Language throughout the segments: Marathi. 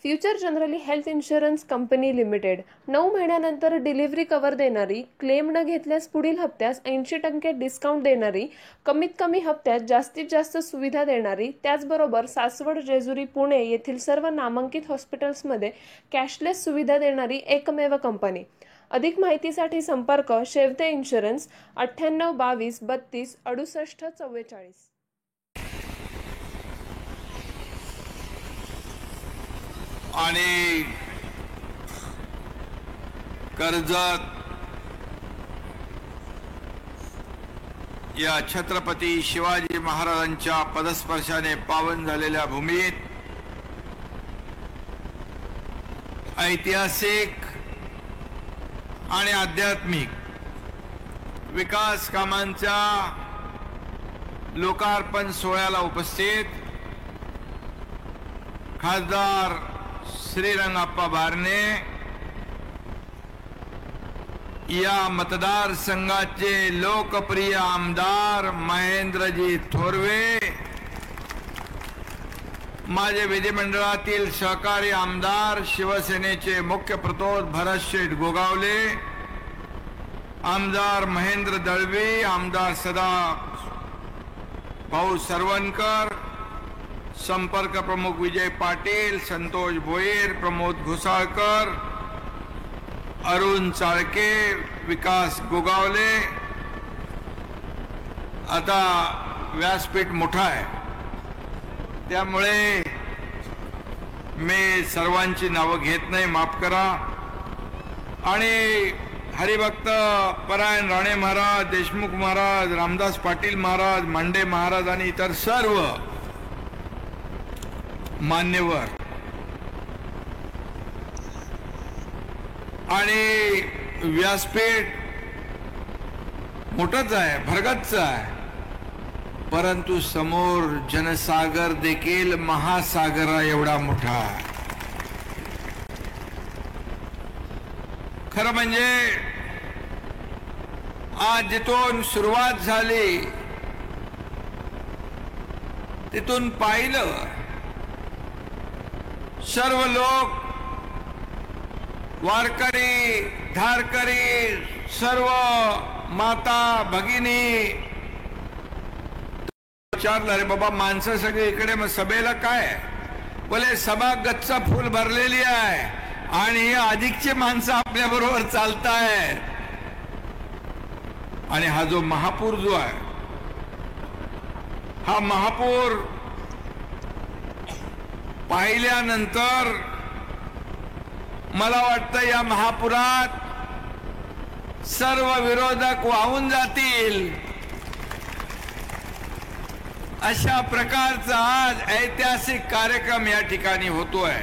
Future generally health insurance company limited 9 महिन्यानंतर डिलिव्हरी कव्हर देणारी, क्लेम न घेतल्यास पुढील हप्त्यास 80% डिस्काउंट देणारी, कमीत कमी हप्त्यात जास्तीत जास्त सुविधा देणारी, त्याचबरोबर सासवड, जेजुरी, पुणे येथील सर्व नामांकित हॉस्पिटल्समध्ये कॅशलेस सुविधा देणारी एकमेव कंपनी. अधिक माहितीसाठी संपर्क शेवते इन्शुरन्स 98 22 32 68 44. आणि कर्जत या छत्रपती शिवाजी महाराजांच्या पदस्पर्शाने पावन झालेल्या भूमीत ऐतिहासिक आणि आध्यात्मिक विकास कामांच्या लोकार्पण सोहळ्याला उपस्थित खासदार श्रीरंगाप्पा बारणे, या मतदारसंघाचे लोकप्रिय आमदार महेंद्रजी थोरवे, माझे विधिमंडळातील सहकारी आमदार शिवसेनेचे मुख्य प्रतोद भरतशेठ गोगावले, आमदार महेंद्र दळवी, आमदार सदा भाऊ सरवणकर, संपर्क प्रमुख विजय पाटील, संतोष भोईर, प्रमोद घोसाळकर, अरुण चाळके, विकास गोगावले. आता व्यासपीठ मोठा आहे, त्यामुळे मी सर्वांची नावं घेत नाही, माफ करा. आणि हरिभक्त परायण राणे महाराज, देशमुख महाराज, रामदास पाटील महाराज, मांडे महाराज आणि इतर सर्व मान्यवर आणि व्यासपीठ मोठंच आहे, भरगच्च आहे, परंतु समोर जनसागर देखील महासागरा एवढा मोठा आहे. खरं म्हणजे आज जिथून सुरुवात झाली तिथून पाहिलं सर्व लोक, वारकरी, धारकरी, सर्व माता भगिनी विचारलं, अरे बाबा माणसं सगळे इकडे, मग सभेला काय? बोले सभा गच्च फुल भरलेली आहे आणि हे अधिकचे माणसं आपल्या बरोबर चालताय. आणि हा जो महापूर जो आहे, हा महापूर पाहिल्यानंतर मला वाटतं या महापुरात सर्व विरोधक वाहून जातील, अशा प्रकारचा आज ऐतिहासिक कार्यक्रम या ठिकाणी होतोय.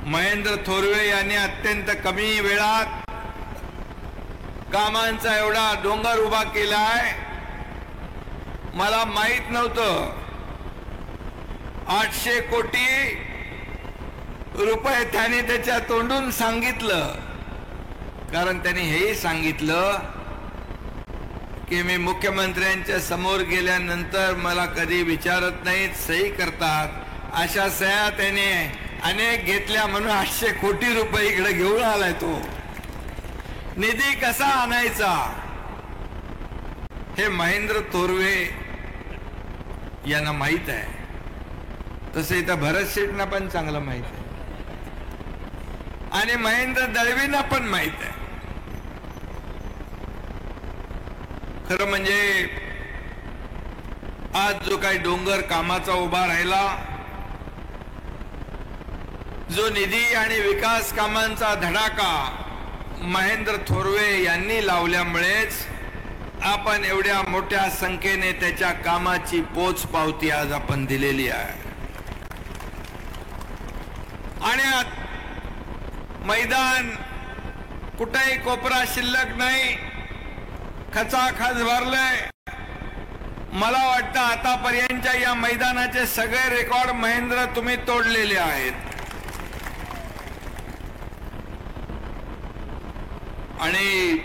महेंद्र थोरवे यांनी अत्यंत कमी वेळात कामांचा एवढा डोंगर उभा केलाय. मला माहित नव्हतं 800 कोटी रुपये त्यांनी त्याच्या तोंडून सांगितलं, कारण त्यांनी हेही सांगितलं की मी मुख्यमंत्र्यांच्या समोर गेल्यानंतर मला कधी विचारत नाहीत, सही करतात. अशा सह्या त्याने अनेक घेतल्या म्हणून 800 कोटी रुपये इकडे घेऊन आलाय. तो निधी कसा आणायचा हे महेंद्र थोरवे यांना माहित आहे. तसं इथं भरत शेठना पण चांगलं माहित आहे आणि महेंद्र दळवींना पण माहित आहे. खरं म्हणजे आज जो काही डोंगर कामाचा उभा राहिला, जो निधी आणि विकास कामांचा धडाका महेंद्र थोरवे यांनी लावल्यामुळेच आपण एवढ्या मोठ्या संख्येने त्याच्या कामाची पोचपावती आज आपण दिलेली आहे. आणि मैदान कुठेही कोपरा शिल्लक नाही, खचाखच भरलंय. मला वाटतं आतापर्यंतच्या या मैदानाचे सगळे रेकॉर्ड महेंद्र तुम्ही तोडलेले आहेत. आणि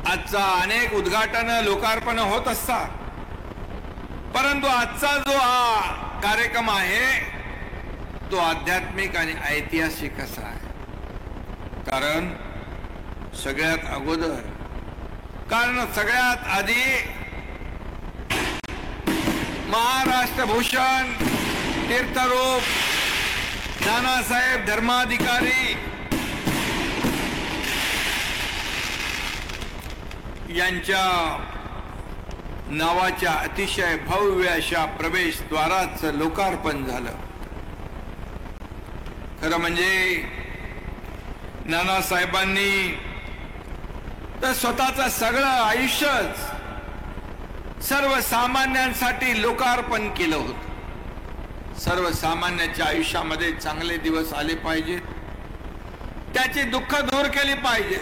आजचा अनेक उद्घाटन लोकार्पण होत असतात, परंतु आजचा जो हा कार्यक्रम आहे तो आध्यात्मिक आणि ऐतिहासिक असा आहे. कारण सगळ्यात आधी महाराष्ट्र भूषण तीर्थरूप नानासाहेब धर्माधिकारी यांच्या नावाच्या अतिशय भव्य अशा प्रवेशद्वाराचं लोकार्पण झालं. खरं म्हणजे नानासाहेबांनी तर स्वतःचं सगळं आयुष्यच सर्वसामान्यांसाठी लोकार्पण केलं होतं. सर्वसामान्यांच्या आयुष्यामध्ये चांगले दिवस आले पाहिजेत, त्याची दुःख दूर केली पाहिजे,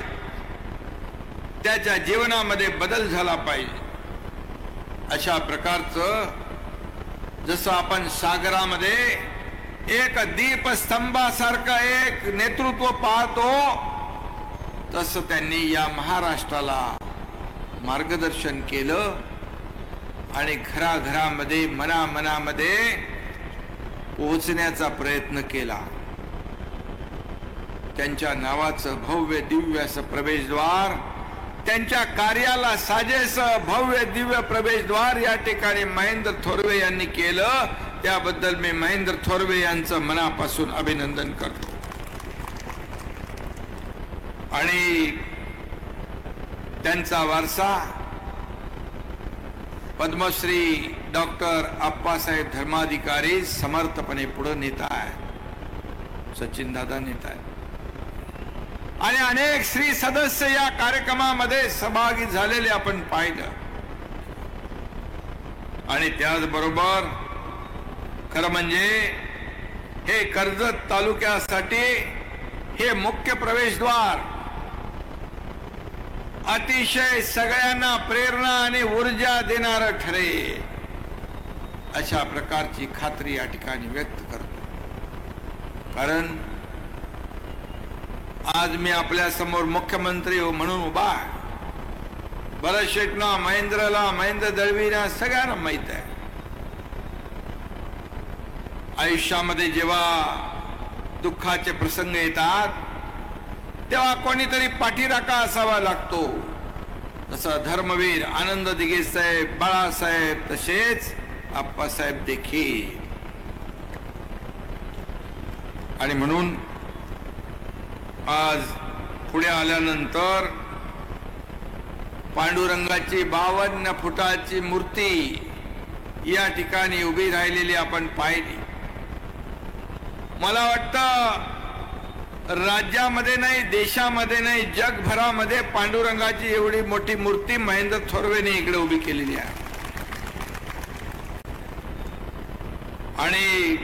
त्याच्या जीवनामध्ये बदल झाला पाहिजे. अशा प्रकारचं जसं आपण सागरामध्ये एक दीपस्तंभासारखं एक नेतृत्व पाहतो, तसं त्यांनी या महाराष्ट्राला मार्गदर्शन केलं आणि घराघरामध्ये मनामनामध्ये पोहोचण्याचा प्रयत्न केला. त्यांच्या नावाचं भव्य दिव्य असं प्रवेशद्वार, त्यांच्या कार्याला साजेस भव्य दिव्य प्रवेशद्वार या ठिकाणी महेंद्र थोरवे यांनी केलं. त्याबद्दल मी महेंद्र थोरवे यांचं मनापासून अभिनंदन करतो. आणि त्यांचा वारसा पद्मश्री डॉक्टर अप्पासाहेब धर्माधिकारी समर्थपणे पुढे नेत आहेत, सचिन दादा नेत आहेत. आणि अनेक श्री सदस्य या कार्यक्रमामध्ये सहभागी झालेले आपण पाहिलं. आणि त्याचबरोबर खरं म्हणजे हे कर्जत तालुक्यासाठी हे मुख्य प्रवेशद्वार अतिशय सगळ्यांना प्रेरणा आणि ऊर्जा देणारं ठरेल अशा प्रकारची खात्री या ठिकाणी व्यक्त करतो. कारण आज मी आपल्या समोर मुख्यमंत्री म्हणून उभा आहे. भरत शेटना, महेंद्र दळवीना सगळ्यांना माहित आहे, आयुष्यामध्ये जेव्हा दुःखाचे प्रसंग येतात तेव्हा कोणीतरी पाठीराखा असावा लागतो. तसं धर्मवीर आनंद दिघे साहेब, बाळासाहेब, तसेच आप्पासाहेब देखील. आणि म्हणून आज पुढे आल्यानंतर पांडुरंगाची 52 फुटाची मूर्ती या ठिकाणी उभी राहिलेली आपण पाहिली. मला वाटतं राज्यामध्ये नाही, देशामध्ये नाही, जगभरामध्ये पांडुरंगाची एवढी मोठी मूर्ती महेंद्र थोरवेने इकडे उभी केलेली आहे. आणि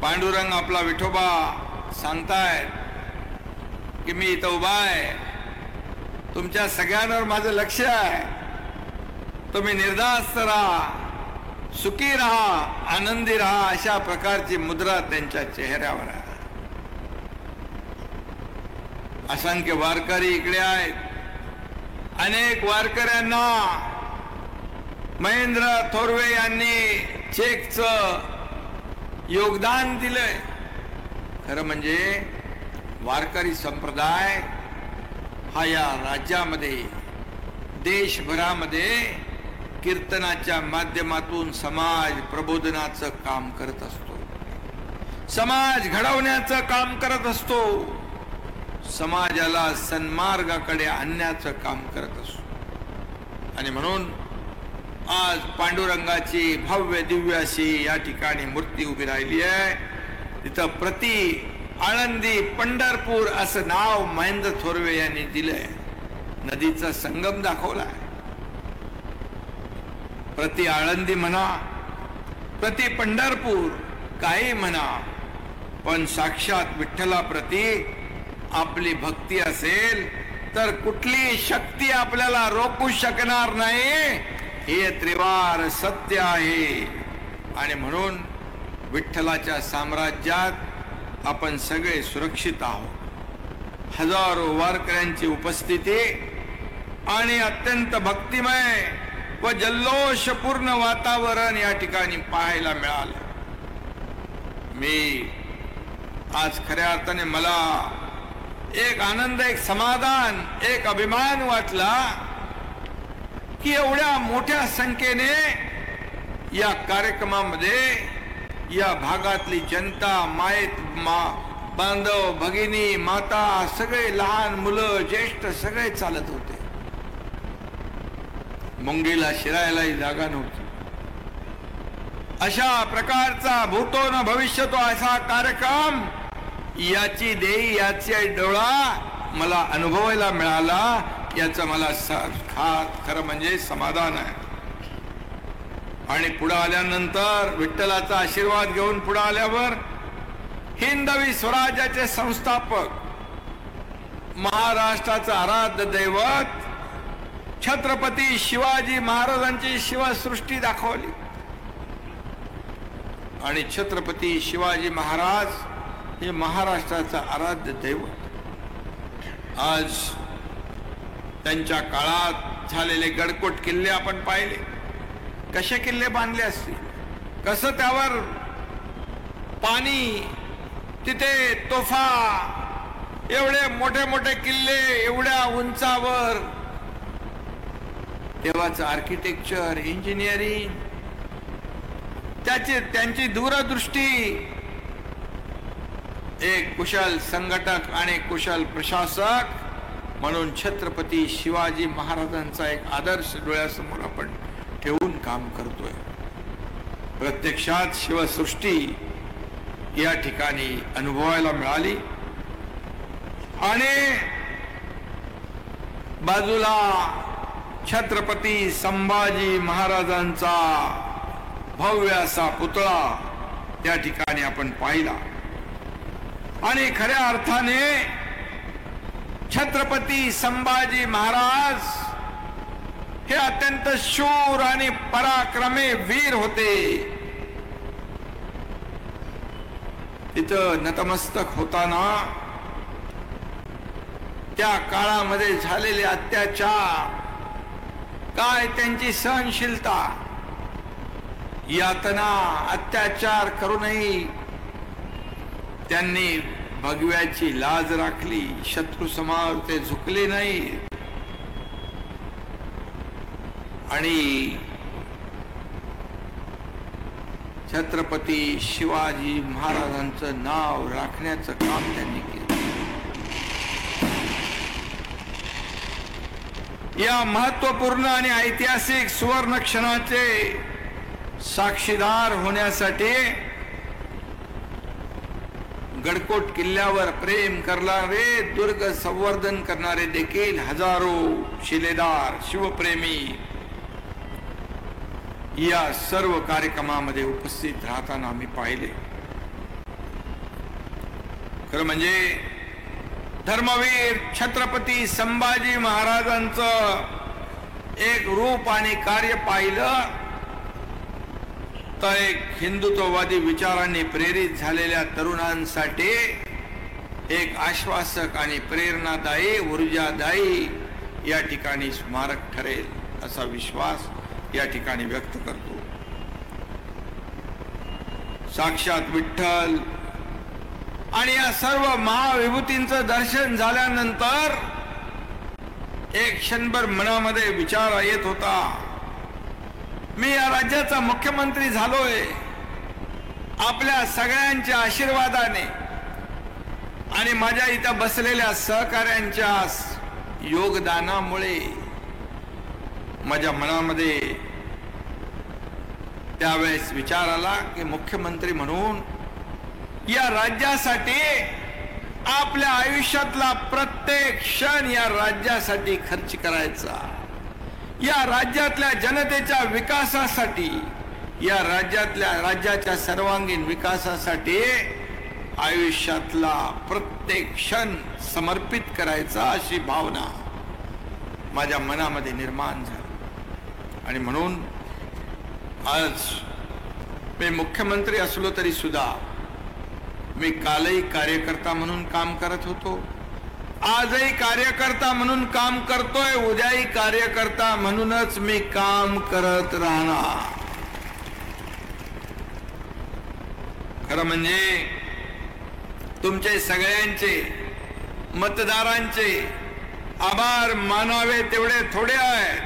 पांडुरंग आपला विठोबा सांगतायत की मी इथं उभा आहे, तुमच्या सगळ्यांवर माझं लक्ष आहे, तुम्ही निर्धास्त राहा, सुखी राहा, आनंदी राहा, अशा प्रकारची मुद्रा त्यांच्या चेहऱ्यावर आहे. असंख्य वारकरी इकडे आहेत. अनेक वारकऱ्यांना महेंद्र थोरवे यांनी चेकचं योगदान दिलंय. खरं म्हणजे वारकरी संप्रदाय हा या राज्यामध्ये, देशभरामध्ये कीर्तनाच्या माध्यमातून समाज प्रबोधनाचं काम करत असतो, समाज घडवण्याचं काम करत असतो, समाजाला सन्मार्गाकडे आणण्याचं काम करत असतो. आणि म्हणून आज पांडुरंगाची भव्य दिव्य अशी या ठिकाणी मूर्ती उभी राहिली आहे. तिथं प्रति आळंदी पंढरपूर असं नाव महेंद्र थोरवे यांनी दिलंय. नदीचा संगम दाखवलाय. प्रति आळंदी म्हणा, प्रति पंढरपूर काही म्हणा, पण साक्षात विठ्ठलाप्रती आपली भक्ती असेल तर कुठली शक्ती आपल्याला रोखू शकणार नाही, हे त्रिवार सत्य आहे. आणि म्हणून विठ्ठलाच्या साम्राज्यात आपण सगळे सुरक्षित आहोत. हजारो वारकऱ्यांची उपस्थिती आणि अत्यंत भक्तिमय व जल्लोषपूर्ण वातावरण या ठिकाणी पाहायला मिळालं. मी आज खऱ्या अर्थाने मला एक आनंद, एक समाधान, एक अभिमान वाटला की एवढ्या मोठ्या संख्येने या कार्यक्रमामध्ये या भागातली जनता, बांधव, भगिनी, माता, सगळे लहान मुलं, ज्येष्ठ सगळे चालत होते. मुंगीला शिरायलाही जागा नव्हती. अशा प्रकारचा भूतो न भविष्यतो असा कार्यक्रम, याची देई याचा डोळा मला अनुभवायला मिळाला. याचं मला खरं म्हणजे समाधान आहे. आणि पुढे आल्यानंतर विठ्ठलाचा आशीर्वाद घेऊन पुढे आल्यावर हिंदवी स्वराज्याचे संस्थापक, महाराष्ट्राचं आराध्य दैवत छत्रपती शिवाजी महाराजांची शिवसृष्टी दाखवली. आणि छत्रपती शिवाजी महाराज हे महाराष्ट्राचं आराध्य दैवत. आज त्यांच्या काळात झालेले गडकोट किल्ले आपण पाहिले. कसे किल्ले बांधले असतील, कसं त्यावर पाणी, तिथे तोफा, एवढे मोठे मोठे किल्ले एवढ्या उंचावर, तेव्हाचं आर्किटेक्चर, इंजिनिअरिंग, त्यांची दूरदृष्टी, एक कुशल संघटक आणि कुशल प्रशासक म्हणून छत्रपती शिवाजी महाराजांचा एक आदर्श डोळ्यासमोर आपण ठेवून काम करतोय. प्रत्यक्षात शिवसृष्टी या ठिकाणी अनुभवायला मिळाली. आणि बाजूला छत्रपती संभाजी महाराजांचा भव्य असा पुतळा त्या ठिकाणी आपण पाहिला. आणि खऱ्या अर्थाने छत्रपती संभाजी महाराज हे अत्यंत शूर आणि पराक्रमी वीर होते. तिथं नतमस्तक होताना त्या काळामध्ये झालेले अत्याचार, काय त्यांची सहनशीलता, यातना, अत्याचार करूनही त्यांनी भगव्याची लाज राखली. शत्रू समोर ते झुकले नाही. आणि छत्रपती शिवाजी महाराजांचं नाव राखण्याचं काम त्यांनी केलं. या महत्वपूर्ण आणि ऐतिहासिक सुवर्ण क्षणाचे साक्षीदार होण्यासाठी गडकोट किल्ल्यावर प्रेम करणारे, दुर्ग संवर्धन करणारे देखील हजारो शिलेदार, शिवप्रेमी या सर्व कार्यक्रमामध्ये उपस्थित राहताना आम्ही पाहिले. खरं म्हणजे धर्मवीर छत्रपती संभाजी महाराजांचं एक रूप आणि कार्य पाहिलं तर एक हिंदुत्ववादी विचारांनी प्रेरित झालेल्या तरुणांसाठी एक आश्वासक आणि प्रेरणादायी, ऊर्जादायी या ठिकाणी स्मारक ठरेल असा विश्वास या ठिकाणी व्यक्त करतो. साक्षात विठ्ठल आणि या सर्व महाविभूतींचं दर्शन झाल्यानंतर एक क्षणभर मनामध्ये विचार येत होता, मी या राज्याचा मुख्यमंत्री झालोय आपल्या सगळ्यांच्या आशीर्वादाने आणि माझ्या इथं बसलेल्या सहकाऱ्यांच्या योगदानामुळे. माझ्या मनामध्ये त्यावेळेस विचार आला की मुख्यमंत्री म्हणून या राज्यासाठी आपल्या आयुष्यातला प्रत्येक क्षण या राज्यासाठी खर्च करायचा, या राज्यातल्या जनतेच्या विकासासाठी, या राज्याच्या सर्वांगीण विकासासाठी आयुष्यातला प्रत्येक क्षण समर्पित करायचा अशी भावना माझ्या मनामध्ये निर्माण झाली. आणि म्हणून आज मी मुख्यमंत्री असलो तरी सुद्धा मी कालही कार्यकर्ता म्हणून काम करत होतो, आजही कार्यकर्ता म्हणून काम करतोय, उद्याही कार्यकर्ता म्हणूनच मी काम करत राहणार. खरं म्हणजे तुमचे सगळ्यांचे मतदारांचे आभार मानावे तेवढे थोडे आहेत.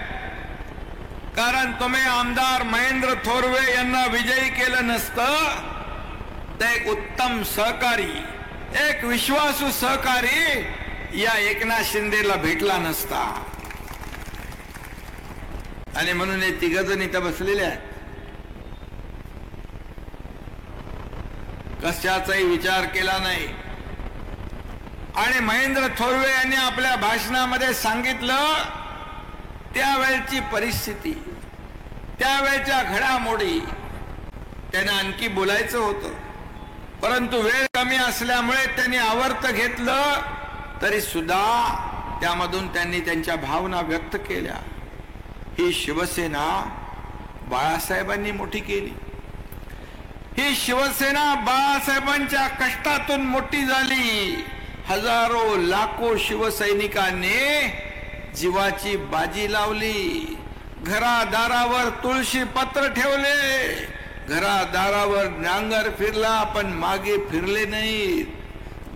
कारण तुम्ही आमदार महेंद्र थोरवे यांना विजयी केलं नसतं तर एक उत्तम सहकारी, एक विश्वासू सहकारी या एकनाथ शिंदेला भेटला नसता. आणि म्हणून हे तिघजण इथं बसलेले आहेत. कशाचाही विचार केला नाही. आणि महेंद्र थोरवे यांनी आपल्या भाषणामध्ये सांगितलं त्यावेळची परिस्थिती, त्यावेळच्या घडामोडी. त्यांना आणखी बोलायचं होतं, परंतु वेळ कमी असल्यामुळे त्यांनी आवर्त घेतलं. तरी सुद्धा त्यामधून त्यांनी त्यांच्या भावना व्यक्त केल्या. ही शिवसेना बाळासाहेबांनी मोठी केली. ही शिवसेना बाळासाहेबांच्या कष्टातून मोठी झाली. हजारो लाखो शिवसैनिकांनी जीवाची बाजी लावली. घरादारावर तुळशी पत्र ठेवले, घरादारावर नांगर फिरला पण मागे फिरले नाहीत.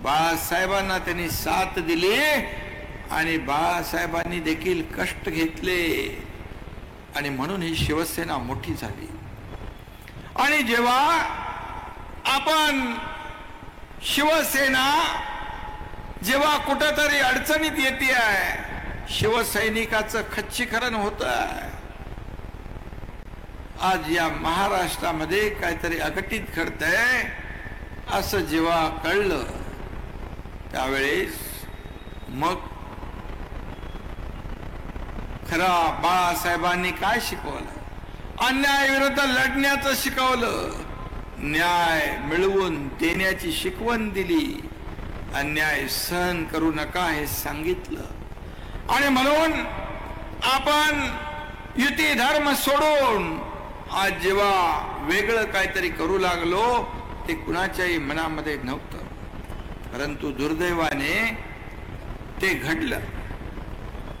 बाळासाहेबांना त्यांनी साथ दिली आणि बाळासाहेबांनी देखील कष्ट घेतले आणि म्हणून ही शिवसेना मोठी झाली. आणि जेव्हा आपण शिवसेना जेव्हा कुठेतरी अडचणीत येते आहे, शिवसैनिकाचं खच्चीकरण होत आहे. आज या महाराष्ट्रामध्ये काहीतरी अघटित घडतंय असं जेव्हा कळलं त्यावेळेस मग खरा बाळासाहेबांनी काय शिकवलं? अन्यायाविरुद्ध लढण्याचं शिकवलं, न्याय मिळवून देण्याची शिकवण दिली, अन्याय सहन करू नका हे सांगितलं. आणि म्हणून आपण युती धर्म सोडून आज जेव्हा वेगळं काहीतरी करू लागलो ते कुणाच्याही मनामध्ये नव्हतं. परंतु दुर्दैवाने ते घडलं.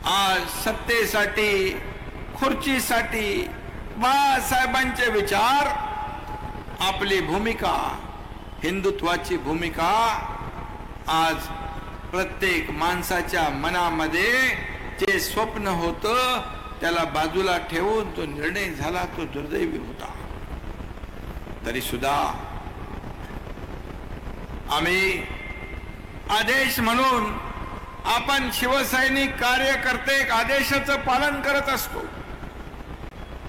आज सत्तेसाठी, खुर्चीसाठी बाळासाहेबांचे विचार, आपली भूमिका, हिंदुत्वाची भूमिका आज प्रत्येक माणसाच्या मनामध्ये जे स्वप्न होतं त्याला बाजूला ठेवून तो निर्णय झाला, तो दुर्दैवी होता. तरी सुद्धा आम्ही आदेश म्हणून आपण शिवसैनिक कार्यकर्ते आदेशाचं पालन करत असतो.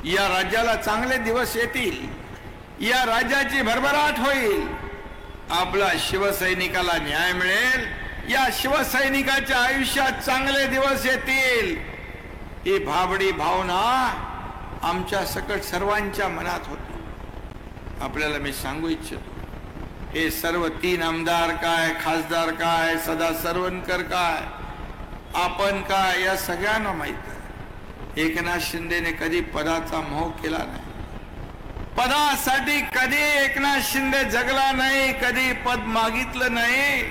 या राज्याला चांगले दिवस येतील, या राज्याची भरभराट होईल, आपला शिवसैनिकाला न्याय मिळेल, या शिवसैनिकाच्या आयुष्यात चांगले दिवस येतील, ही भाबडी भावना आमच्या सकट सर्वांच्या मनात होती. आपल्याला मी सांगू इच्छितो, हे सर्व 3 आमदार काय, खासदार काय, सदा सरवणकर काय, आपण काय, या सगळ्यांना माहित आहे. एकनाथ शिंदेने कधी पदाचा मोह केला नाही. पदासाठी कधी एकनाथ शिंदे जगला नाही, कधी पद मागितलं नाही.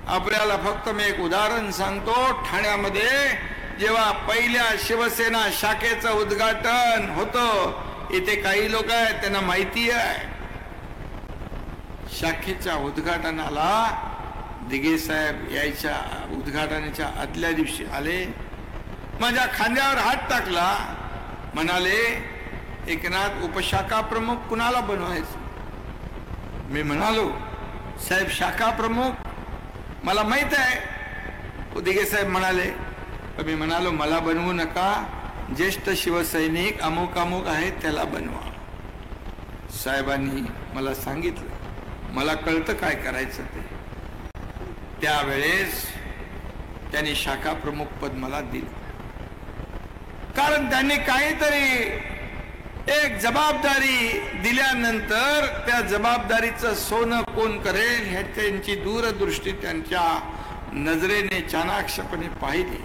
आपल्याला फक्त मी एक उदाहरण सांगतो. ठाण्यामध्ये जेव्हा पहिल्या शिवसेना शाखेचं उद्घाटन होतं, इथे काही लोक आहेत त्यांना माहिती आहे, शाखेच्या उद्घाटनाला दिघे साहेब यायच्या उद्घाटनाच्या आदल्या दिवशी आले, माझ्या खांद्यावर हात टाकला, म्हणाले एकनाथ उपशाखा प्रमुख कुणाला बनवायचं? मी म्हणालो साहेब शाखा प्रमुख मला माहित आहे. दिघे साहेब म्हणाले, मी म्हणालो मला बनवू नका, ज्येष्ठ शिवसैनिक अमुक अमुक आहेत त्याला बनवा. साहेबांनी मला सांगितलं, मला कळतं काय करायचं ते. त्यावेळेस त्यांनी शाखा प्रमुख पद मला दिलं, कारण त्यांनी काहीतरी एक जबाबदारी दिल्यानंतर त्या जबाबदारीचं सोनं कोण करेल हे त्यांची दूरदृष्टी त्यांच्या नजरेने चाणाक्षपणे पाहिली.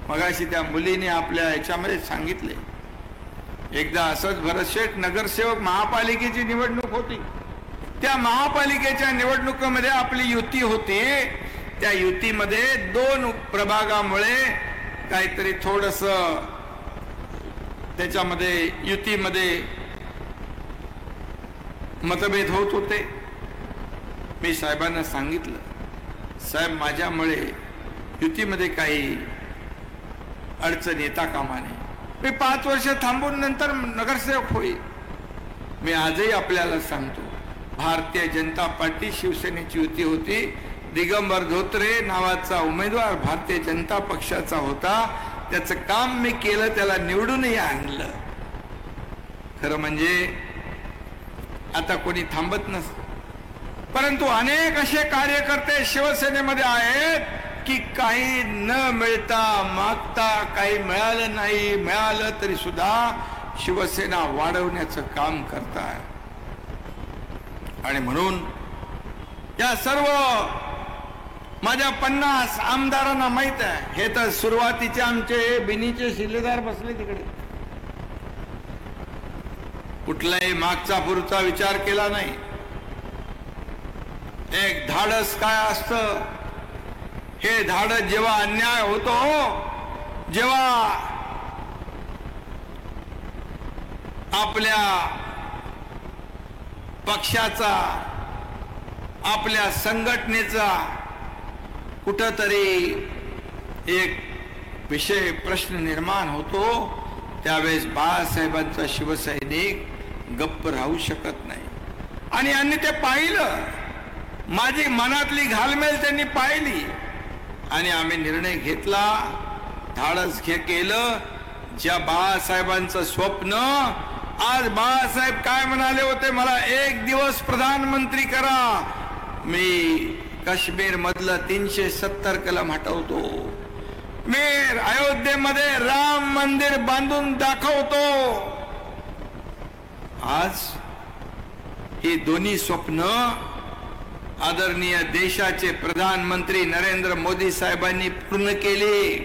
मगाशी त्या मुलीने आपल्या याच्यामध्ये सांगितले, एकदा असंच भरतशेठ नगरसेवक महापालिकेची निवडणूक होती. त्या महापालिकेच्या निवडणुकीमध्ये आपली युती होती. त्या युतीमध्ये 2 प्रभागामुळे काहीतरी थोडस त्याच्यामध्ये युतीमध्ये मतभेद होत होते. मी साहेबांना सांगितलं, साहेब माझ्यामुळे युतीमध्ये काही अडचण येता कामा नये. मी 5 वर्ष थांबून नंतर नगरसेवक होईल. मी आजही आपल्याला सांगतो, भारतीय जनता पार्टी शिवसेनेची युती होती. दिगंबर धोत्रे नावाचा उमेदवार भारतीय जनता पक्षाचा होता. त्याचं काम मी केलं, त्याला निवडूनही आणलं. खरं म्हणजे आता कोणी थांबत नसतं. परंतु अनेक असे कार्यकर्ते शिवसेनेमध्ये आहेत की काही न मिळता मागता, काही मिळालं नाही, मिळालं तरी सुद्धा शिवसेना वाढवण्याचं काम करतात. आणि म्हणून या सर्व माझ्या 50 आमदारांना माहित आहे. हे तर सुरुवातीचे आमचे बिनीचे शिलेदार बसले तिकडे, कुठलाही मागचा पुढचा विचार केला नाही. एक धाडस काय असतं, हे धाडस जेव्हा अन्याय होतो, जेव्हा आपल्या पक्षाचा, आपल्या संघटनेचा कुठंतरी एक विषय प्रश्न निर्माण होतो, त्यावेळेस बाळासाहेबांचा शिवसैनिक गप्प राहू शकत नाही. आणि यांनी ते पाहिलं, माझी मनातली घालमेल त्यांनी पाहिली आणि आम्ही निर्णय घेतला, धाडस केलं. ज्या बाळासाहेबांचं स्वप्न, आज बाळासाहेब काय म्हणाले होते, मला 1 दिवस प्रधानमंत्री करा, मी काश्मीर मधलं 370 कलम हटवतो, मी अयोध्येमध्ये राम मंदिर बांधून दाखवतो. आज ही दोन्ही स्वप्न आदरणीय देशाचे प्रधानमंत्री नरेंद्र मोदी साहेबांनी पूर्ण केली.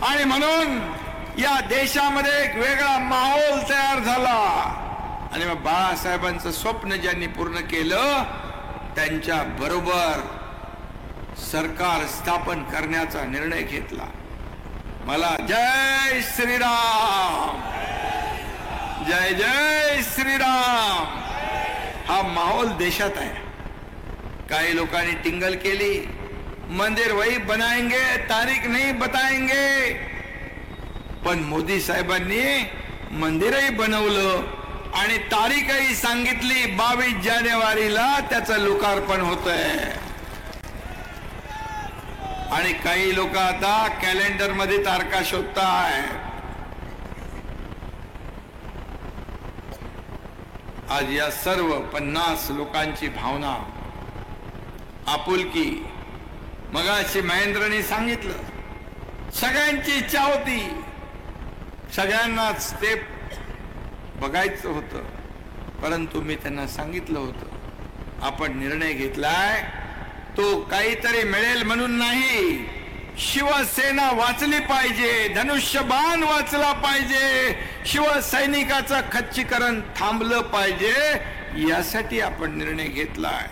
आणि म्हणून या देशामध्ये एक वेगळा माहोल तयार झाला. आणि मग बाळासाहेबांचं स्वप्न ज्यांनी पूर्ण केलं, त्यांच्या बरोबर सरकार स्थापन करण्याचा निर्णय घेतला. मला जय श्रीराम, जय जय श्रीराम हा माहोल देशात आहे. काही लोकांनी टिंगल केली, मंदिर वही बनाएंगे, तारीख नहीं बताएंगे. पण मोदी साहेबांनी मंदिरही बनवलं आणि तारीखही सांगितली, 22 जानेवारीला त्याचं लोकार्पण होतंय. आणि काही लोक आता कॅलेंडर मध्ये तारखा शोधताय. आज या सर्व 50 लोकांची भावना, आपुलकी, मगाशी महेंद्रने सांगितलं, सगळ्यांची इच्छा होती, सगळ्यांनाच ते बघायचं होतं. परंतु मी त्यांना सांगितलं होतं, आपण निर्णय घेतलाय तो काहीतरी मिळेल म्हणून नाही, शिवसेना वाचली पाहिजे, धनुष्यबाण वाचला पाहिजे, शिवसैनिकाचं खच्चीकरण थांबलं पाहिजे, यासाठी आपण निर्णय घेतलाय.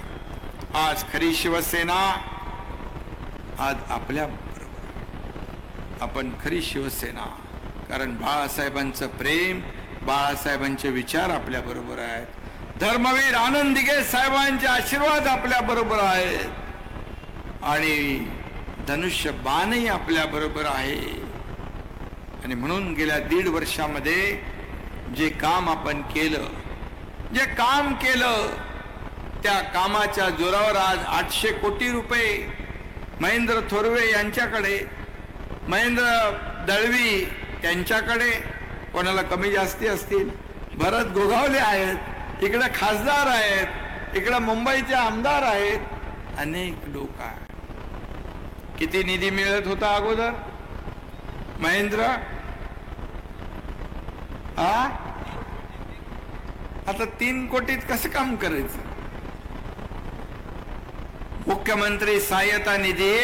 आज खरी शिवसेना आज आपल्या बरोबर, आपण खरी शिवसेना. कारण बाळासाहेबांचं प्रेम, बाळासाहेबांचे विचार आपल्या बरोबर आहेत. धर्मवीर आनंद दिघे साहेबांचे आशीर्वाद आपल्या बरोबर आहेत. आणि धनुष्यबाणही आपल्या बरोबर आहे. आणि म्हणून गेल्या 1.5 वर्षामध्ये जे काम आपण केलं, जे काम केलं, त्या कामाच्या जोरावर आज 800 कोटी रुपये महेंद्र थोरवे यांच्याकडे, महेंद्र दळवी त्यांच्याकडे, कोणाला कमी जास्ती असतील, भरत गोगावले आहेत, इकडे खासदार आहेत, इकडे मुंबईचे आमदार आहेत, अनेक लोक आहेत. किती निधी मिळत होता अगोदर महेंद्र? आता 3 कोटीत कसं काम करायचं? मुख्यमंत्री सहाय्यता निधी,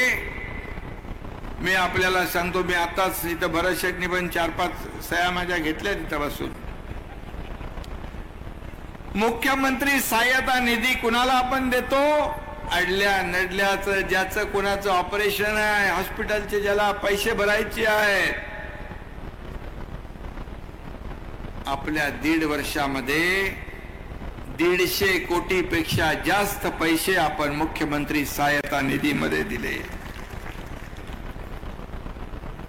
मी आपल्याला सांगतो, मी आताच इथं भरत शेटनी पण 4-5 सह्या माझ्या घेतल्या तिथं बसून. मुख्यमंत्री सहाय्यता निधी कुणाला आपण देतो? अडल्या नडल्याचं ज्याचं कोणाचं ऑपरेशन आहे, हॉस्पिटलचे ज्याला पैसे भरायचे आहेत, आपल्या 1.5 वर्षामध्ये 150 कोटीपेक्षा जास्त पैसे आपण मुख्यमंत्री सहायता निधीमध्ये दिले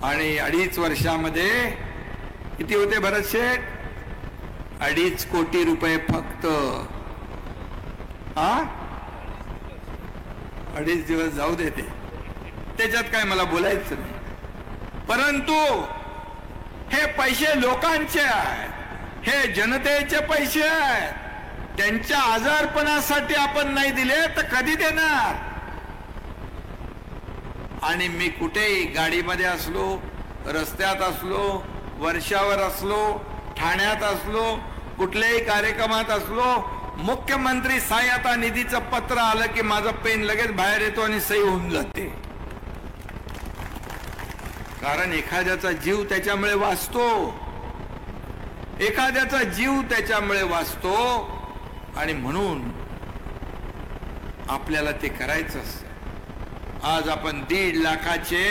आणि 2.5 वर्षामध्ये किती होते भरत शेठ? 2.5 कोटी रुपये फक्त. 2.5 दिवस जाऊ देते, त्याच्यात काय मला बोलायचं नाही. परंतु हे पैसे लोकांचे आहेत, हे जनतेचे पैसे आहेत. त्यांच्या आजारपणासाठी आपण नाही दिले तर कधी देणार? आणि मी कुठेही गाडीमध्ये असलो, रस्त्यात असलो, वर्षावर असलो, ठाण्यात असलो, कुठल्याही कार्यक्रमात असलो, मुख्यमंत्री सहायता निधीचं पत्र आलं की माझं पेन लगेच बाहेर येतो आणि सही होऊन जाते. कारण एखाद्याचा जीव त्याच्यामुळे वाचतो, एखाद्याचा जीव त्याच्यामुळे वाचतो आणि म्हणून आपल्याला ते करायचं असतं. आज आपण 1.5 लाखाचे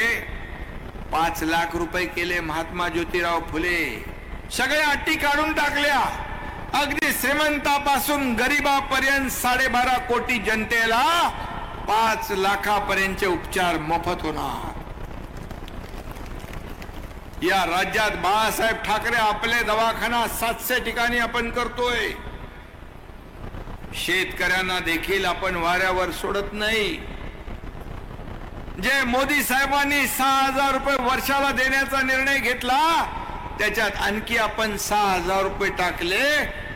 5 लाख रुपये केले. महात्मा ज्योतिराव फुले सगळ्या अटी काढून टाकल्या. अगदी श्रीमंतापासून गरीबापर्यंत 12.5 कोटी जनतेला 5 लाखापर्यंतचे उपचार मोफत होणार. या राज्यात बाळासाहेब ठाकरे आपले दवाखाना 700 ठिकाणी आपण करतोय. शेतकऱ्यांना देखील आपण वाऱ्यावर सोडत नाही. जे मोदी साहेबांनी 6,000 रुपये वर्षाला देण्याचा निर्णय घेतला, त्याच्यात आणखी आपण 6,000 रुपये टाकले.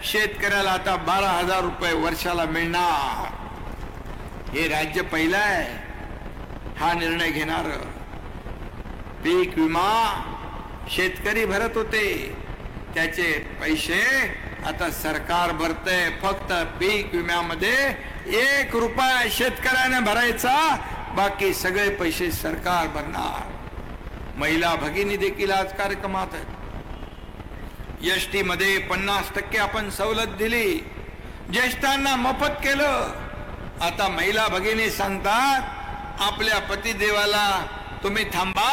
शेतकऱ्याला आता 12,000 रुपये वर्षाला मिळणार. हे राज्य पहिलं आहे हा निर्णय घेणार. पीक विमा शेतकरी भरत होते, त्याचे पैसे आता सरकार भरतंय. फक्त पीक विम्यामध्ये 1 रुपया शेतकऱ्याने भरायचा, बाकी सगळे पैसे सरकार भरणार. महिला भगिनी देखील आज कार्यक्रमात आहेत. एसटी मध्ये 50% आपण सवलत दिली, ज्येष्ठांना मोफत केलं. आता महिला भगिनी सांगतात आपल्या पतिदेवाला तुम्ही थांबा,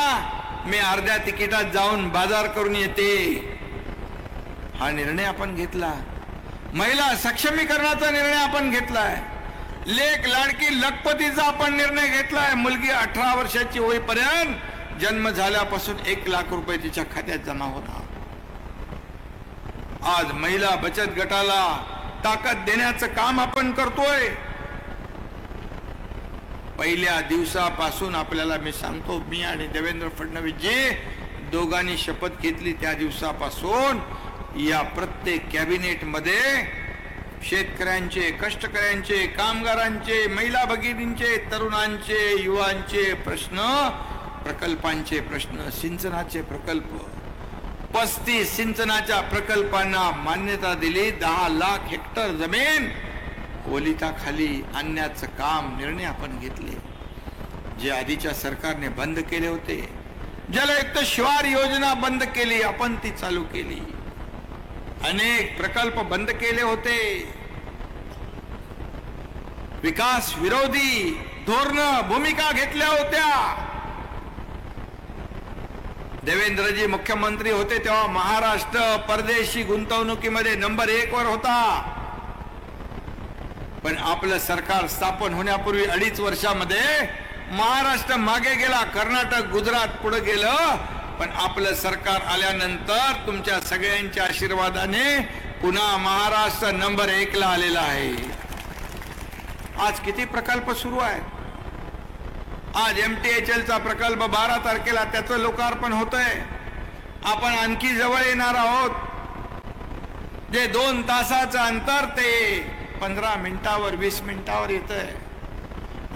मी अर्ध्या तिकिटात जाऊन बाजार करून येते. हा निर्णय आपण घेतला. महिला सक्षमीकरणाचा निर्णय आपण घेतलाय. लेक लाडकी लखपतीचा आपण निर्णय घेतलाय. मुलगी 18 वर्षाची होईपर्यंत जन्म झाल्यापासून 1 लाख रुपये तिच्या खात्यात जमा होणार. आज महिला बचत गटाला ताकद देण्याचं काम आपण करतोय. पहिल्या दिवसापासून आपल्याला मी सांगतो, मी आणि देवेंद्र फडणवीसजी दोघांनी शपथ घेतली त्या दिवसापासून या प्रत्येक कॅबिनेट मध्ये शेतकऱ्यांचे, कष्टकऱ्यांचे, कामगारांचे, महिला भगिनींचे, तरुणांचे, युवांचे प्रश्न, प्रकल्पांचे प्रश्न, सिंचनाचे प्रकल्प, 35 सिंचनाच्या प्रकल्पांना मान्यता दिली. 10 लाख हेक्टर जमीन ओलिताखाली आणण्याचं काम निर्णय आपण घेतले. जे आधीच्या सरकारने बंद केले होते, जलयुक्त शिवार योजना बंद केली, आपण ती चालू केली. अनेक प्रकल्प बंद केले होते. विकास विरोधी धोरण भूमिका घेतल्या होत्या. देवेंद्रजी मुख्यमंत्री होते तेव्हा महाराष्ट्र परदेशी गुंतवणुकीमध्ये नंबर 1 वर होता. पण आपलं सरकार स्थापन होण्यापूर्वी 2.5 वर्षामध्ये महाराष्ट्र मागे गेला, कर्नाटक, गुजरात पुढे गेलं. पण आपलं सरकार आल्यानंतर तुमच्या सगळ्यांच्या आशीर्वादाने पुन्हा महाराष्ट्र नंबर 1 ला आलेला आहे. आज किती प्रकल्प सुरू आहेत. आज MTHL चा प्रकल्प 12 तारखेला त्याचं लोकार्पण होतंय. आपण आणखी जवळ येणार आहोत. जे 2 तासाचं अंतर ते 15 मिनिटावर 20 मिनिटावर येतंय.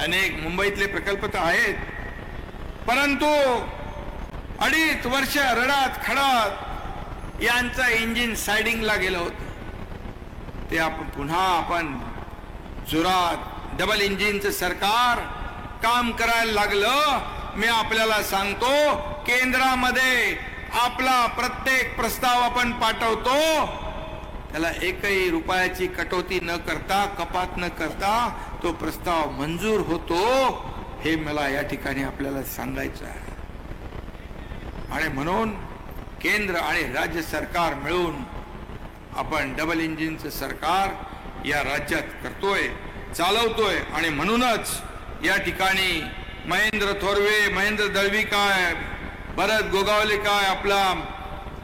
अनेक मुंबईतले प्रकल्प तर आहेत, परंतु 2.5 वर्ष रडत खडत यांचं इंजिन सायडिंगला गेलं होतं. ते आपण पुन्हा जोरात डबल इंजिनचं सरकार काम करायला लागलं. मी आपल्याला सांगतो, केंद्रामध्ये आपला प्रत्येक प्रस्ताव आपण पाठवतो, त्याला 1ही रुपयाची कटौती न करता, कपात न करता तो प्रस्ताव मंजूर होतो, हे मला या ठिकाणी आपल्याला सांगायचं आहे. आणि म्हणून केंद्र आणि राज्य सरकार मिळून आपण डबल इंजिनचं सरकार या राज्यात करतोय, चालवतोय. आणि म्हणूनच या ठिकाणी महेंद्र थोरवे, महेंद्र दळवी काय, भरत गोगावले काय, आपला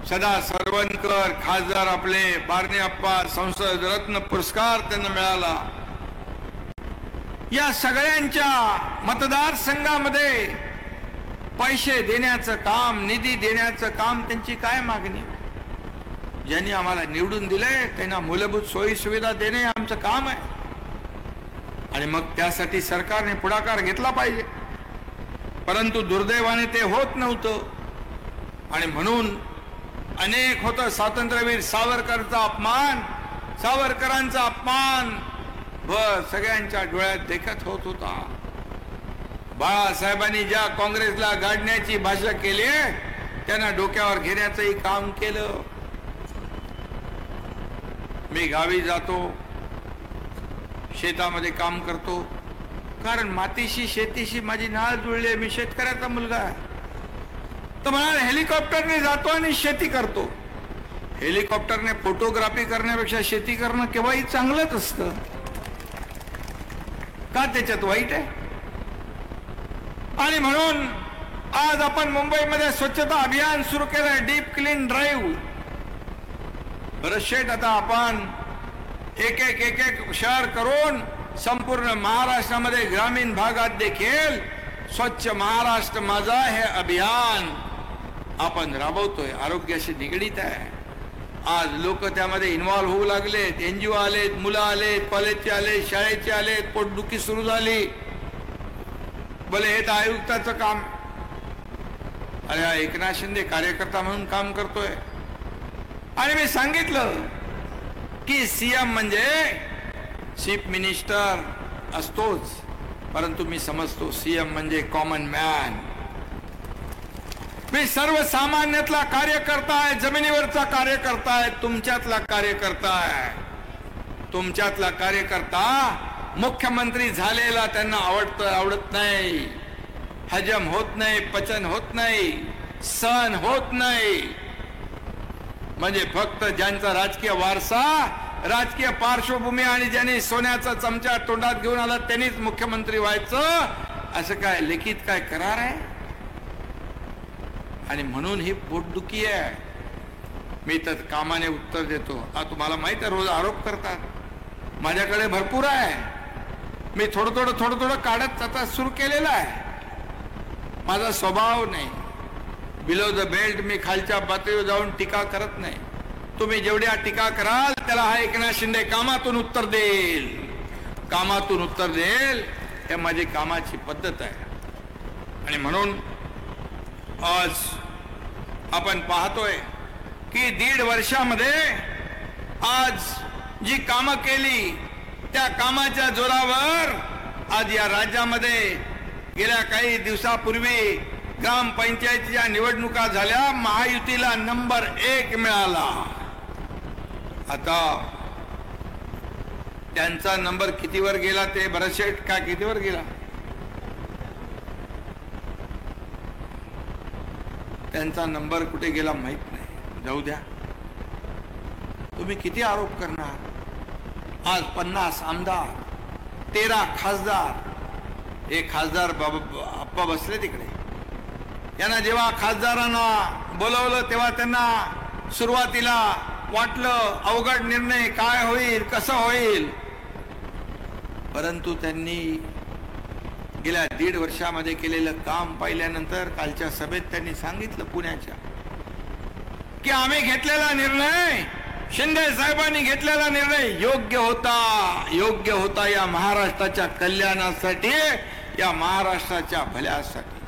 सदा सरवणकर, खासदार आपले बारणे अप्पा, संसद रत्न पुरस्कार त्यांना मिळाला. या सगळ्यांच्या मतदारसंघामध्ये पैसे देण्याचं काम, निधी देण्याचं काम, त्यांची काय मागणी? ज्यांनी आम्हाला निवडून दिले त्यांना मूलभूत सोयी सुविधा देणे आमचं काम आहे. आणि मग त्यासाठी सरकारने पुढाकार घेतला पाहिजे. परंतु दुर्दैवाने ते होत नव्हतं. आणि म्हणून अनेक होतं स्वातंत्र्यवीर सावरकरचा अपमान, सावरकरांचा अपमान सगळ्यांच्या डोळ्यात देखत होत होता. बाळासाहेबांनी ज्या काँग्रेसला गाडण्याची भाषा केली त्यांना डोक्यावर घेण्याचंही काम केलं. मी गावी जातो, शेतामध्ये काम करतो, कारण मातीशी शेतीशी माझी नाळ जुळली आहे. मी शेतकऱ्याचा मुलगा आहे. तर मला हेलिकॉप्टरने जातो आणि शेती करतो. हेलिकॉप्टरने फोटोग्राफी करण्यापेक्षा शेती करणं केव्हाही चांगलंच असतं. का त्याच्यात वाईट आहे? आणि म्हणून आज आपण मुंबईमध्ये स्वच्छता अभियान सुरू केलंय, डीप क्लीन ड्राईव्ह. बरं शेट, आता आपण एक एक शहर करून संपूर्ण महाराष्ट्रामध्ये ग्रामीण भागात देखील स्वच्छ महाराष्ट्र माझा हे अभियान आपण राबवतोय, आरोग्याशी निगडीत आहे. आज लोक त्यामध्ये इन्व्हॉल्व्ह होऊ लागलेत. एनजीओ आलेत, मुलं आलेत, कॉलेजचे आलेत, शाळेचे आलेत, पोटदुखी सुरू झाली. बोले हे तर आयुक्ताचं काम. अरे हा एकनाथ शिंदे कार्यकर्ता म्हणून काम करतोय. आणि मी सांगितलं की सीएम म्हणजे चीफ मिनिस्टर असतोच, परंतु मी समजतो सीएम म्हणजे कॉमन मॅन. मी सर्वसामान्यातला कार्यकर्ता आहे, जमिनीवरचा कार्यकर्ता आहे, तुमच्यातला कार्यकर्ता आहे. तुमच्यातला कार्यकर्ता मुख्यमंत्री झालेला त्यांना आवडत नाही, हजम होत नाही, पचन होत नाही, सहन होत नाही. म्हणजे फक्त ज्यांचा राजकीय वारसा, राजकीय पार्श्वभूमी आणि ज्यांनी सोन्याचा चमचा तोंडात घेऊन आला त्यांनीच मुख्यमंत्री व्हायचं, असं काय लिखित काय करार आहे? आणि म्हणून ही पोटदुखी आहे. मी तर कामाने उत्तर देतो. तुम्हाला माहित आहे, रोज आरोप करतात. माझ्याकडे भरपूर आहे. मी थोडं थोडं काढत आता सुरू केलेलं आहे. माझा स्वभाव नाही. बिलो द बेल्ट मी खालच्या पातळीवर जाऊन टीका करत नाही. तुम्ही जेवढ्या टीका कराल त्याला हा एकनाथ शिंदे कामातून उत्तर देईल, कामातून उत्तर देईल. हे माझी कामाची पद्धत आहे. आणि म्हणून आज आपण पाहतोय की 1.5 वर्षामध्ये आज जी कामं केली त्या कामाच्या जोरावर आज या राज्यामध्ये गेल्या काही दिवसापूर्वी ग्रामपंचायतीच्या निवडणुका झाल्या. महायुतीला नंबर 1 मिळाला. आता त्यांचा नंबर कितीवर गेला ते बरशेट काय कितीवर गेला? त्यांचा नंबर कुठे गेला माहित नाही. जाऊ द्या. तुम्ही किती आरोप करणार? आज 50 आमदार, 13 खासदार. एक खासदार आप्पा बसले तिकडे. यांना जेव्हा खासदारांना बोलवलं तेव्हा त्यांना सुरुवातीला वाटलं अवघड निर्णय, काय होईल, कसं होईल. परंतु त्यांनी गेल्या 1.5 वर्षामध्ये केलेलं काम पाहिल्यानंतर कालच्या सभेत त्यांनी सांगितलं पुण्याच्या, की आम्ही घेतलेला निर्णय, शिंदे साहेबांनी घेतलेला निर्णय योग्य होता या महाराष्ट्राच्या कल्याणासाठी, या महाराष्ट्राच्या भल्यासाठी.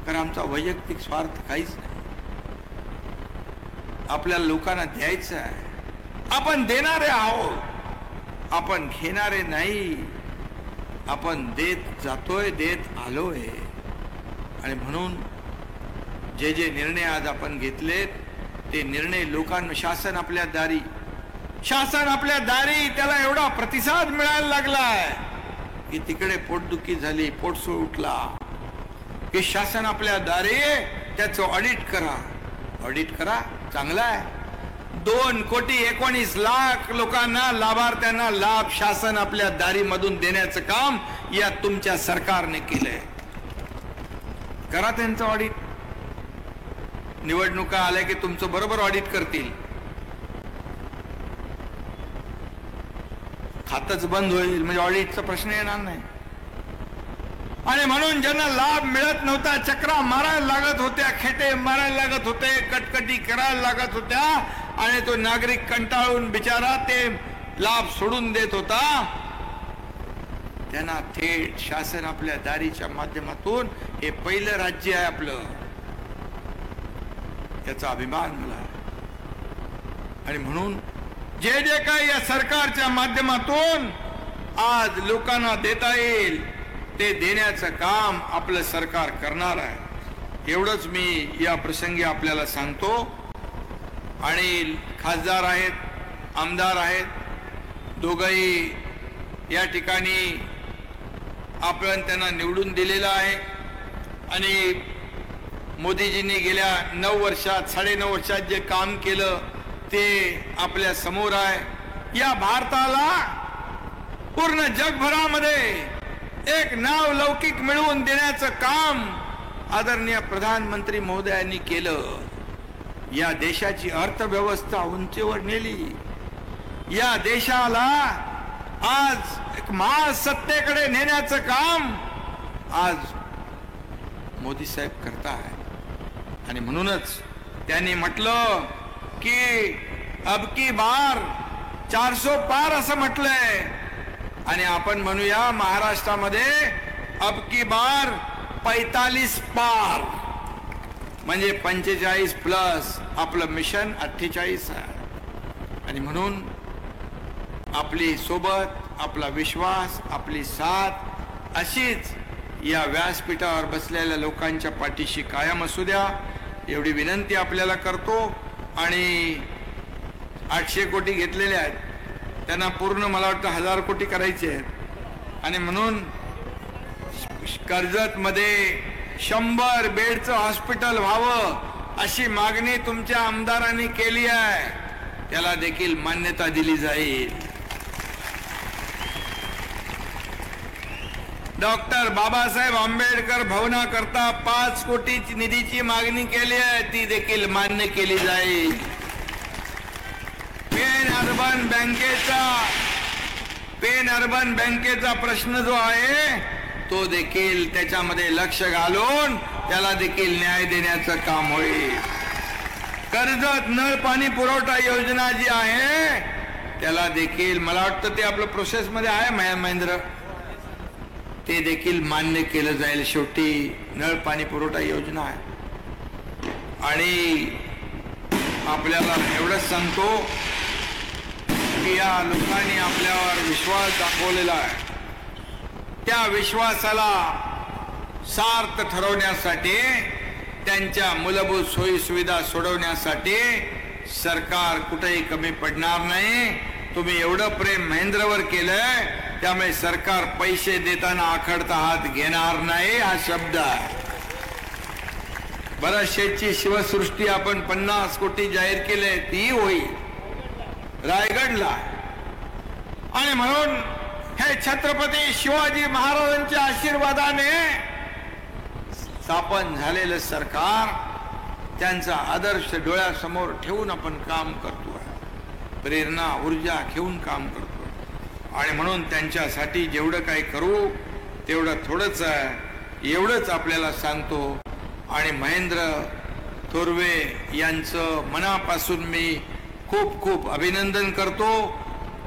कारण आमचा वैयक्तिक स्वार्थ काहीच नाही. आपल्या लोकांना द्यायचं आहे. आपण देणारे आहोत, आपण घेणारे नाही. आपण देत जातोय, देत आलोय. आणि म्हणून जे जे निर्णय आज आपण घेतलेत ते निर्णय लोकांना, शासन आपल्या दारी, त्याला एवढा प्रतिसाद मिळायला लागलाय. की तिकडे पोटदुखी झाली, पोटसूळ उठला की शासन आपल्या दारी त्याचं ऑडिट करा. ऑडिट करा, चांगला आहे. 2,19,00,000 लोकांना, लाभार्थ्यांना लाभ शासन आपल्या दारीमधून देण्याचं काम या तुमच्या सरकारने केलंय. करा त्यांचं ऑडिट. निवडणुका आल्या की तुमचं बरोबर ऑडिट करतील. खातच बंद होईल म्हणजे ऑडिटचा प्रश्न येणार नाही. आणि म्हणून ज्यांना लाभ मिळत नव्हता, चक्रा मारायला लागत होत्या, खेटे मारायला लागत होते, कटकटी करायला लागत होत्या, आणि तो नागरिक कंटाळून बिचारा ते लाभ सोडून देत होता, त्यांना थेट शासन आपल्या दारीच्या माध्यमातून, हे पहिलं राज्य आहे आपलं, याचा अभिमान मला. आणि म्हणून जे जे काही या सरकारच्या माध्यमातून आज लोकांना देता येईल ते देण्याचं काम आपलं सरकार करणार आहे. एवढंच मी या प्रसंगी आपल्याला सांगतो. आणि खासदार आहेत, आमदार आहेत, दोघंही या ठिकाणी आपण त्यांना निवडून दिलेलं आहे. आणि मोदीजींनी गेल्या 9 वर्षात, 9.5 वर्षात जे काम केलं ते आपल्या समोर आहे. या भारताला पूर्ण जगभरामध्ये एक नाव लौकिक मिळवून देण्याचं काम आदरणीय प्रधानमंत्री महोदयांनी केलं. या देशाची अर्थव्यवस्था उंचीवर नेली. या देशाला आज एक महासत्तेकडे नेण्याचं काम आज मोदी साहेब करताय. आणि म्हणूनच त्यांनी म्हटलं की अब की बार 400 पार असं म्हटलंय. आणि आपण म्हणूया महाराष्ट्रामध्ये अब की बार 45 पार, म्हणजे 45 प्लस आपलं मिशन 48 आहे. आणि म्हणून आपली सोबत, आपला विश्वास, आपली साथ अशीच या व्यासपीठावर बसलेल्या लोकांच्या पाठीशी कायम असू द्या, एवढी विनंती आपल्याला करतो. आणि 800 कोटी घेतलेले आहेत, त्यांना पूर्ण मला वाटतं 1000 कोटी करायचे आहेत. आणि म्हणून कर्जत मध्ये 100 बेडचं हॉस्पिटल व्हावं अशी मागणी तुमच्या आमदारांनी केली आहे, त्याला देखील मान्यता दिली जाईल. डॉक्टर बाबासाहेब आंबेडकर भवनाकरता 5 कोटी निधीची मागणी केली आहे, ती देखील मान्य केली जाईल. पेन अर्बन बँकेचा प्रश्न जो आहे तो देखील त्याच्यामध्ये लक्ष घालून त्याला देखील न्याय देण्याचं काम होईल. कर्जत नळ पाणी पुरवठा योजना जी आहे त्याला देखील मला वाटतं ते आपलं प्रोसेस मध्ये आहे महेंद्र, ते देखील मान्य केलं जाईल. शेवटी नळ पाणी पुरवठा योजना आहे. आणि आपल्याला एवढंच सांगतो की या लोकांनी आपल्यावर विश्वास दाखवलेला आहे, त्या विश्वासाला सार्थ ठरवण्यासाठी, त्यांच्या मूलभूत सोयी सुविधा सोडवण्यासाठी सरकार कुठेही कमी पडणार नाही. तुम्ही एवढं प्रेम महेंद्रवर केलंय, त्यामुळे सरकार पैसे देताना आखडता हात घेणार नाही, हा शब्द आहे. बराचशेची शिवसृष्टी आपण 50 कोटी जाहीर केले, ती होईल रायगडला. आणि म्हणून हे छत्रपती शिवाजी महाराजांच्या आशीर्वादाने स्थापन झालेलं सरकार, त्यांचा आदर्श डोळ्यासमोर ठेवून आपण काम करतोय, प्रेरणा ऊर्जा घेऊन काम करतोय. आणि म्हणून त्यांच्यासाठी जेवढं काही करू तेवढं थोडंच आहे, एवढंच आपल्याला सांगतो. आणि महेंद्र थोरवे यांचं मनापासून मी खूप खूप अभिनंदन करतो.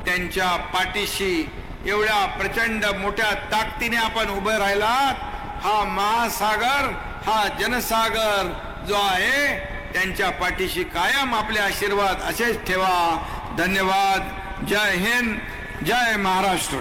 त्यांच्या पाठीशी एवढ्या प्रचंड मोठ्या ताकदीने आपण उभे राहिलात. हा महासागर, हा जनसागर जो आहे त्यांच्या पाठीशी कायम आपले आशीर्वाद असेच ठेवा. धन्यवाद. जय हिंद, जय महाराष्ट्र.